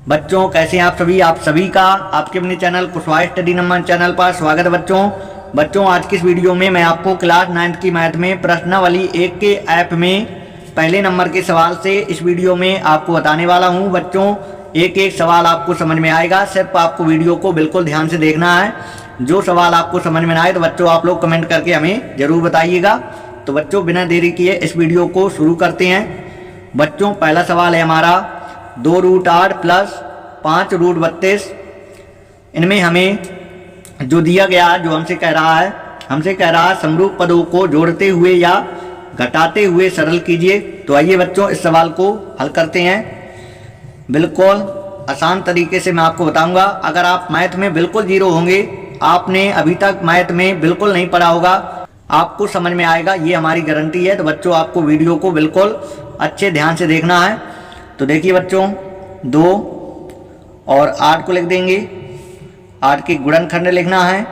बच्चों कैसे हैं आप सभी का आपके अपने channel Kushwaha study number channel पर स्वागत है। बच्चों आज की इस वीडियो में मैं आपको क्लास 9th की मैथ में प्रश्नावली 1 के ऐप में पहले नंबर के सवाल से इस वीडियो में आपको बताने वाला हूं। बच्चों एक एक सवाल आपको समझ में आएगा, सिर्फ आपको वीडियो को बिल्कुल ध्यान से देखना है। जो सवाल आपको समझ में ना आए तो बच्चों आप लोग कमेंट करके हमें ज़रूर बताइएगा। तो बच्चों बिना देरी किए इस वीडियो को शुरू करते हैं। बच्चों पहला सवाल है हमारा 2√8 प्लस 5√32। इनमें हमें जो दिया गया है, जो हमसे कह रहा है समरूप पदों को जोड़ते हुए या घटाते हुए सरल कीजिए। तो आइए बच्चों इस सवाल को हल करते हैं। बिल्कुल आसान तरीके से मैं आपको बताऊंगा। अगर आप मैथ में बिल्कुल जीरो होंगे, आपने अभी तक मैथ में बिल्कुल नहीं पढ़ा होगा, आपको समझ में आएगा, ये हमारी गारंटी है। तो बच्चों आपको वीडियो को बिल्कुल अच्छे ध्यान से देखना है। तो देखिए बच्चों 2 और 8 को लिख देंगे। 8 के गुणनखंड लिखना है।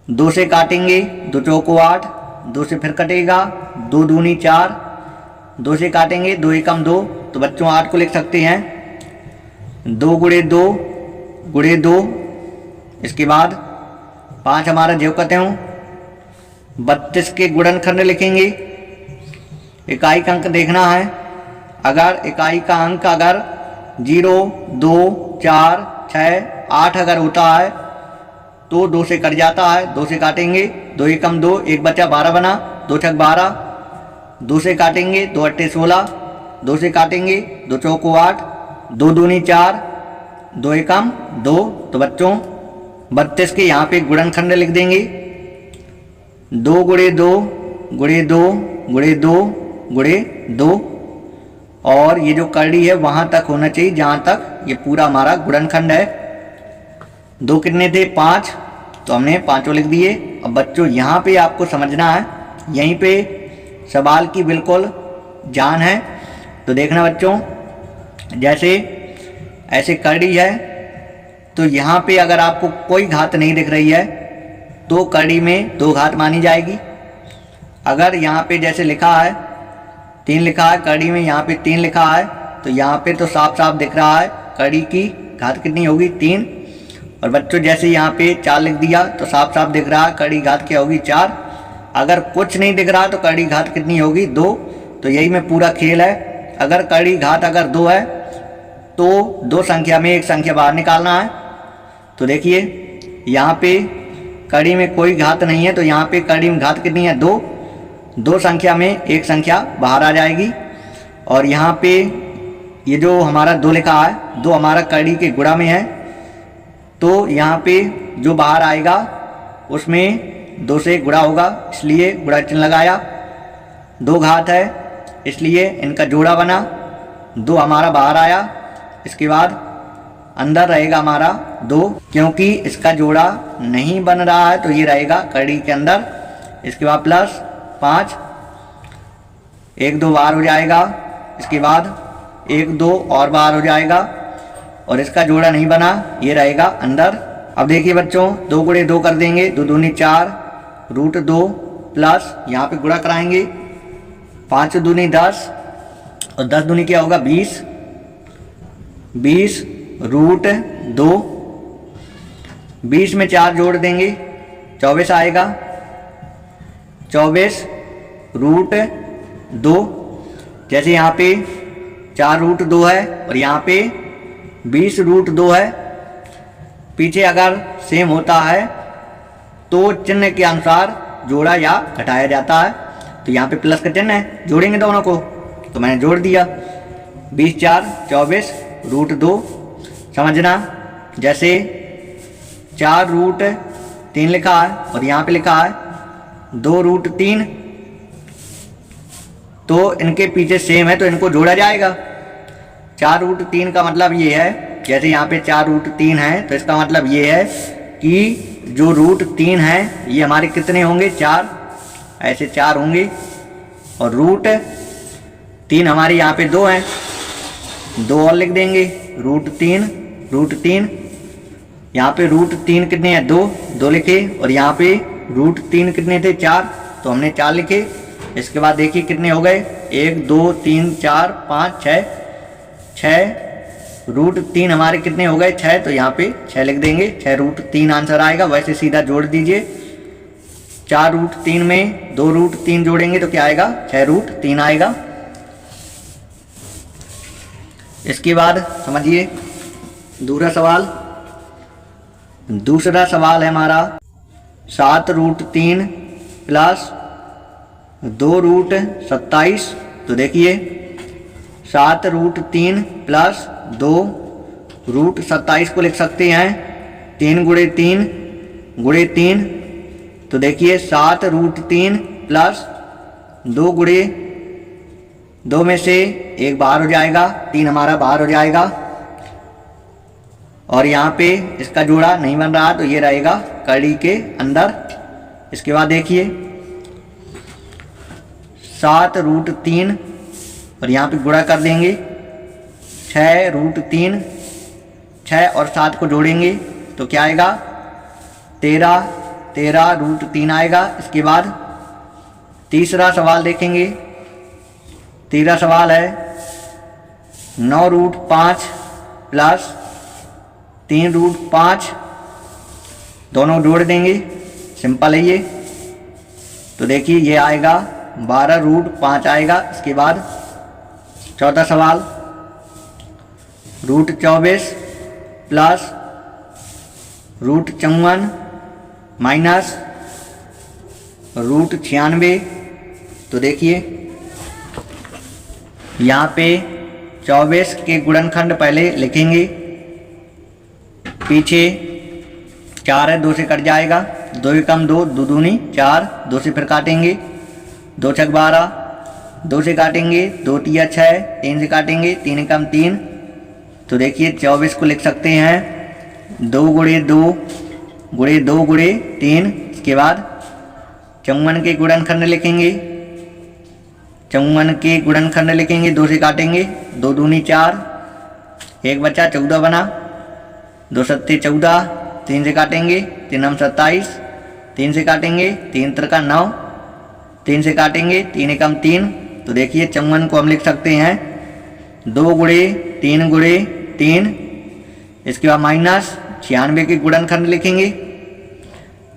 2 से काटेंगे, 2 चौको 8, 2 से फिर कटेगा, 2 दूनी 4, 2 से काटेंगे, 2 एकम 2। तो बच्चों 8 को लिख सकते हैं 2 गुणे 2 गुणे 2। इसके बाद 5 हमारा जो कहते हूँ 32 के गुणनखंड लिखेंगे। इकाई का अंक देखना है। अगर इकाई का अंक अगर 0, 2, 4, 6, 8 अगर होता है तो 2 से कट जाता है। 2 से काटेंगे, 2 एकम 2, 1 बचा 12 बना, 2 छक 12, 2 से काटेंगे, 2 अट्ठे 16, 2 से काटेंगे, 2 चौको 8, 2 दूनी 4, 2 एकम 2। तो बच्चों 32 के यहाँ पे गुणनखंड लिख देंगे 2 गुणे 2 गुणे 2 गुणे 2 गुणे 2। और ये जो करड़ी है वहां तक होना चाहिए जहां तक ये पूरा हमारा गुणनखंड है। 2 कितने थे 5, तो हमने 5 लिख दिए। अब बच्चों यहाँ पे आपको समझना है, यहीं पे सवाल की बिल्कुल जान है। तो देखना बच्चों, जैसे ऐसे करड़ी है तो यहाँ पे अगर आपको कोई घात नहीं दिख रही है तो करड़ी में 2 घात मानी जाएगी। अगर यहाँ पे जैसे लिखा है 3 लिखा है, कड़ी में यहाँ पे 3 लिखा है, तो यहाँ पे तो साफ साफ दिख रहा है कड़ी की घात कितनी होगी 3। और बच्चों जैसे यहाँ पे 4 लिख दिया तो साफ साफ दिख रहा है कड़ी घात क्या होगी 4। अगर कुछ नहीं दिख रहा तो कड़ी घात कितनी होगी 2। तो यही में पूरा खेल है। अगर कड़ी घात अगर 2 है तो 2 संख्या में एक संख्या बाहर निकालना है। तो देखिए यहाँ पे कड़ी में कोई घात नहीं है, तो यहाँ पे कड़ी में घात कितनी है 2। 2 संख्या में एक संख्या बाहर आ जाएगी। और यहाँ पे ये जो हमारा 2 लिखा है, 2 हमारा कड़ी के गुणा में है, तो यहाँ पे जो बाहर आएगा उसमें 2 से गुणा होगा, इसलिए गुणा चिन्ह लगाया। 2 घात है इसलिए इनका जोड़ा बना, 2 हमारा बाहर आया। इसके बाद अंदर रहेगा हमारा 2, क्योंकि इसका जोड़ा नहीं बन रहा है तो ये रहेगा कड़ी के अंदर। इसके बाद प्लस 5, 1 2 बाहर हो जाएगा। इसके बाद 1 2 और बाहर हो जाएगा और इसका जोड़ा नहीं बना, ये रहेगा अंदर। अब देखिए बच्चों 2 गुणे 2 कर देंगे, 2 दूनी 4 √2 प्लस यहाँ पे गुणा कराएंगे 5 दूनी 10 और 10 दूनी क्या होगा 20, 20 √2। 20 में 4 जोड़ देंगे 24 आएगा, 24 √2। जैसे यहाँ पे 4 √2 है और यहाँ पे 20 √2 है। पीछे अगर सेम होता है तो चिन्ह के अनुसार जोड़ा या घटाया जाता है। तो यहाँ पे प्लस का चिन्ह है, जोड़ेंगे दोनों को, तो मैंने जोड़ दिया 20 4 24 √2। समझना, जैसे 4 √3 लिखा है और यहाँ पे लिखा है 2 √3, तो इनके पीछे सेम है तो इनको जोड़ा जाएगा। 4 √3 का मतलब ये है, जैसे यहाँ पे 4 √3 है तो इसका मतलब ये है कि जो √3 है ये हमारे कितने होंगे 4, ऐसे 4 होंगे। और √3 हमारे यहाँ पे 2 हैं, 2 और लिख देंगे √3 यहाँ पे √3 कितने हैं 2 लिखे और यहाँ पे √3 कितने थे 4, तो हमने 4 लिखे। इसके बाद देखिए कितने हो गए 1 2 3 4 5 6 रूट 3 हमारे कितने हो गए 6, तो यहाँ पे 6 लिख देंगे, 6 रूट 3 आंसर आएगा। वैसे सीधा जोड़ दीजिए, 4 रूट 3 में 2 रूट 3 जोड़ेंगे तो क्या आएगा 6 रूट 3 आएगा। इसके बाद समझिए दूसरा सवाल। दूसरा सवाल है हमारा 7 रूट 3 प्लस 2 रूट 27। तो देखिए 7 रूट 3 प्लस 2 रूट 27 को लिख सकते हैं 3 गुणे 3 गुणे 3। तो देखिए 7 रूट 3 प्लस 2 गुणे 2 में से 1 बाहर हो जाएगा, 3 हमारा बाहर हो जाएगा। और यहाँ पे इसका जोड़ा नहीं बन रहा तो ये रहेगा कड़ी के अंदर। इसके बाद देखिए 7 रूट 3 और यहाँ पे गुणा कर देंगे 6 रूट 3, 6 और 7 को जोड़ेंगे तो क्या आएगा 13 रूट 3 आएगा। इसके बाद तीसरा सवाल देखेंगे। तीसरा सवाल है 9 रूट 5 प्लस 3 रूट 5, दोनों जोड़ देंगे, सिंपल है ये। तो देखिए ये आएगा 12 रूट 5 आएगा। इसके बाद चौथा सवाल root 24 plus root 54 minus root 96। तो देखिए यहाँ पे 24 के गुणनखंड पहले लिखेंगे, पीछे 4 है 2 से कट जाएगा, 2 कम 2, 2 दूनी 4, 2 से फिर काटेंगे, 2 छक 12, 2 से काटेंगे, 2 तिया 6, 3 से काटेंगे, 3 कम 3। तो देखिए 24 को लिख सकते हैं 2 गुणे 2 गुणे 2 गुणे 3। इसके बाद 54 के गुणनखंड लिखेंगे, 54 के गुणनखंड लिखेंगे, 2 से काटेंगे, 2 दूनी 4, 1 बचा 14 बना, 2 सत्ते 14, 3 से काटेंगे, 3 हम 27, 3 से काटेंगे, 3 त्रिका 9, 3 से काटेंगे, 3 कम 3। तो देखिए 54 को हम लिख सकते हैं 2 गुणे 3 गुणे 3। इसके बाद माइनस 96 के गुणनखंड लिखेंगे,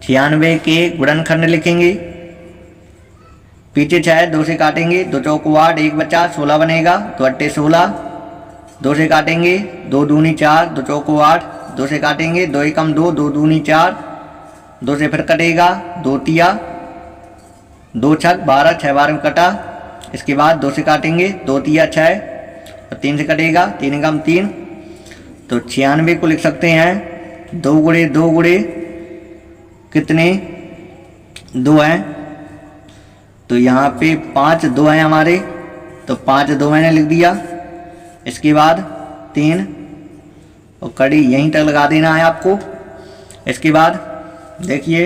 96 के गुणनखंड लिखेंगे, पीछे 6 2 से काटेंगे, 2 चौक 8, 1 बचा 16 बनेगा, 2 अट्टे 16, 2 से काटेंगे, 2 दूनी 4, 2 चौक 8, 2 से काटेंगे, 2 कम 2, 2 दूनी 4, 2 से फिर कटेगा, 2 तिया 2 छक 12, 6 12 में कटा। इसके बाद 2 से काटेंगे, 2 तिया 6 और 3 से कटेगा, 3 कम 3। तो 96 को लिख सकते हैं 2 गुणे कितने 2 हैं, तो यहाँ पे 5 2 हैं हमारे, तो 5 2 मैंने लिख दिया। इसके बाद 3 और कड़ी यहीं तक लगा देना है आपको। इसके बाद देखिए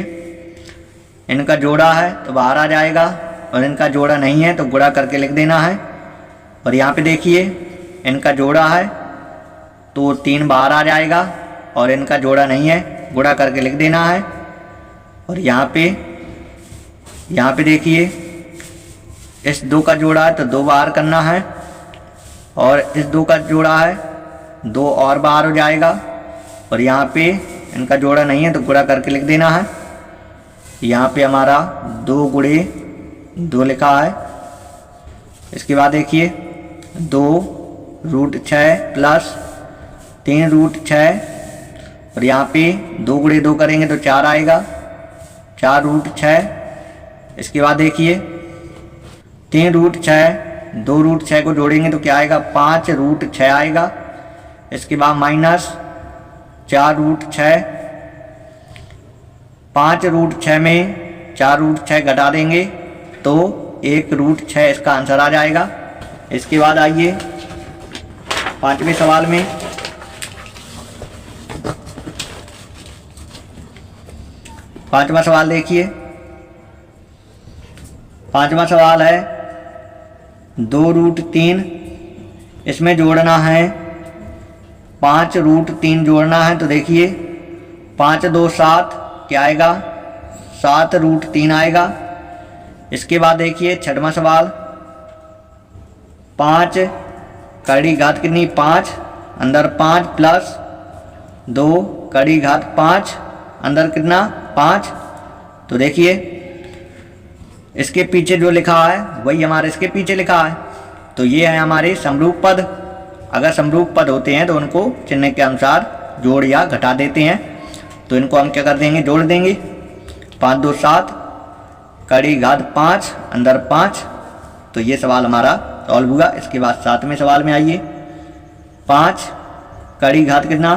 इनका जोड़ा है तो बाहर आ जाएगा और इनका जोड़ा नहीं है तो गुणा करके लिख देना है। और यहाँ पे देखिए इनका जोड़ा है तो 3 बाहर आ जाएगा और इनका जोड़ा नहीं है, गुणा करके लिख देना है। और यहाँ पे देखिए इस 2 का जोड़ा है तो 2 बाहर करना है और इस 2 का जोड़ा है 2 और बाहर हो जाएगा। और यहाँ पे इनका जोड़ा नहीं है तो गुणा करके लिख देना है। यहाँ पे हमारा 2 गुणे 2 लिखा है। इसके बाद देखिए 2 रूट 6 प्लस 3 रूट 6 और यहाँ पे 2 गुणे 2 करेंगे तो 4 आएगा, 4 रूट 6। इसके बाद देखिए 3 रूट 6 2 रूट 6 को जोड़ेंगे तो क्या आएगा 5 रूट 6 आएगा। इसके बाद माइनस 4 रूट 6, 5 रूट 6 में 4 रूट 6 घटा देंगे तो 1 रूट 6 इसका आंसर आ जाएगा। इसके बाद आइए 5वें सवाल में। 5वां सवाल देखिए। 5वां सवाल है 2 रूट 3, इसमें जोड़ना है 5 रूट 3 जोड़ना है। तो देखिए 5 2 7 क्या आएगा 7 रूट 3 आएगा। इसके बाद देखिए 6वां सवाल 5 कड़ी घात कितनी 5 अंदर 5 प्लस 2 कड़ी घात 5 अंदर कितना 5। तो देखिए इसके पीछे जो लिखा है वही हमारे इसके पीछे लिखा है, तो ये है हमारे समरूप पद। अगर समरूप पद होते हैं तो उनको चिन्ह के अनुसार जोड़ या घटा देते हैं। तो इनको हम क्या कर देंगे, जोड़ देंगे। 5 2 7 कड़ी घात 5 अंदर 5। तो ये सवाल हमारा सॉल्व हुआ। इसके बाद 7वें सवाल में आइए। 5 कड़ी घात कितना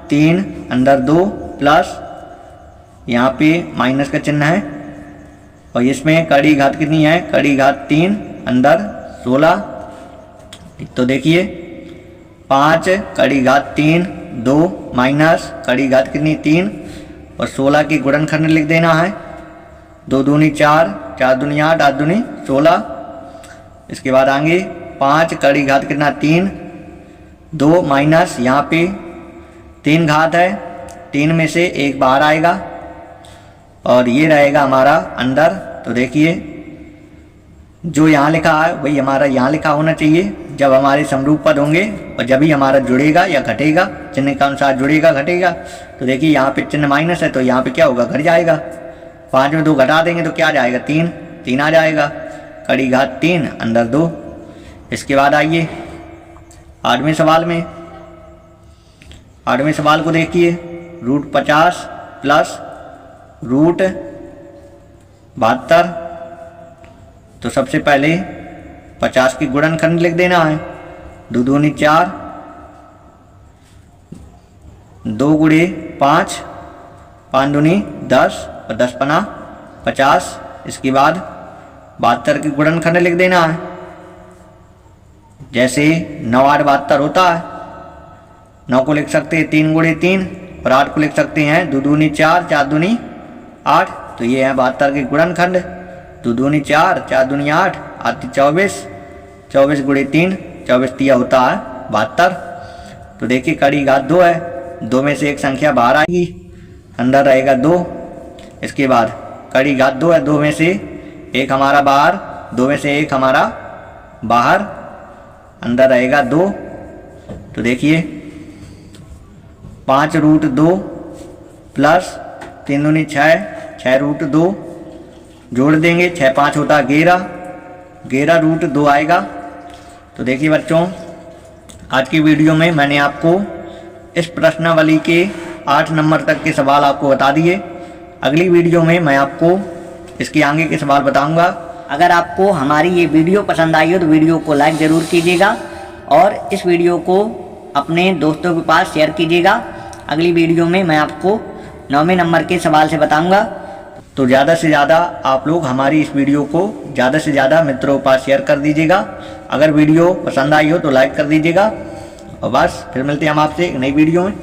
3 अंदर 2 प्लस यहाँ पे माइनस का चिन्ह है, और इसमें कड़ी घात कितनी है, कड़ी घात 3 अंदर 16। तो देखिए 5 कड़ी घात 3 2 माइनस कड़ी घात कितनी 3 और 16 की गुणनखंड लिख देना है। 2 दूनी 4 4 दूनी 8 8 दूनी 16। इसके बाद आएंगे 5 कड़ी घात कितना 3 2 माइनस यहाँ पे 3 घात है, 3 में से 1 बाहर आएगा और ये रहेगा हमारा अंदर। तो देखिए जो यहाँ लिखा है वही हमारा यहाँ लिखा होना चाहिए जब हमारे समरूप पद होंगे, और जब ही हमारा जुड़ेगा या घटेगा, चिन्ह के अनुसार जुड़ेगा घटेगा। तो देखिए यहाँ पे चिन्ह माइनस है तो यहाँ पे क्या होगा, घट जाएगा। 5 में 2 घटा देंगे तो क्या आ जाएगा 3 आ जाएगा। कड़ी घात 3 अंदर 2। इसके बाद आइए 8वें सवाल में। 8वें सवाल को देखिए, रूट 50 प्लस रूट 72। तो सबसे पहले 50 की गुणनखंड लिख देना है। 2 दूनी 4 2 गुणे 5 5 दूनी 10 और 10 पना 50। इसके बाद 72 की गुणनखंड लिख देना है। जैसे 9 8 72 होता है, 9 को लिख सकते हैं 3 गुणे 3 और 8 को लिख सकते हैं 2 दूनी 4 4 दूनी 8। तो ये है 72 की गुणनखंड। 2 दूनी 4 4 दूनी 8 आती 24 24 गुणे 3 24 तिया होता है 72। तो देखिए कड़ी घात 2 है, 2 में से एक संख्या बाहर आएगी, अंदर रहेगा 2। इसके बाद कड़ी घात 2 है, 2 में से एक हमारा बाहर, 2 में से एक हमारा बाहर, अंदर रहेगा 2। तो देखिए 5 रूट 2 प्लस 3 दूनी 6 6 रूट 2 जोड़ देंगे, 6 5 होता है 11 रूट 2 आएगा। तो देखिए बच्चों आज की वीडियो में मैंने आपको इस प्रश्नावली के 8 नंबर तक के सवाल आपको बता दिए। अगली वीडियो में मैं आपको इसके आगे के सवाल बताऊंगा। अगर आपको हमारी ये वीडियो पसंद आई हो तो वीडियो को लाइक ज़रूर कीजिएगा और इस वीडियो को अपने दोस्तों के पास शेयर कीजिएगा। अगली वीडियो में मैं आपको 9वें नंबर के सवाल से बताऊंगा। तो ज़्यादा से ज़्यादा आप लोग हमारी इस वीडियो को ज़्यादा से ज़्यादा मित्रों के पास शेयर कर दीजिएगा। अगर वीडियो पसंद आई हो तो लाइक कर दीजिएगा। और बस फिर मिलते हैं हम आपसे एक नई वीडियो में।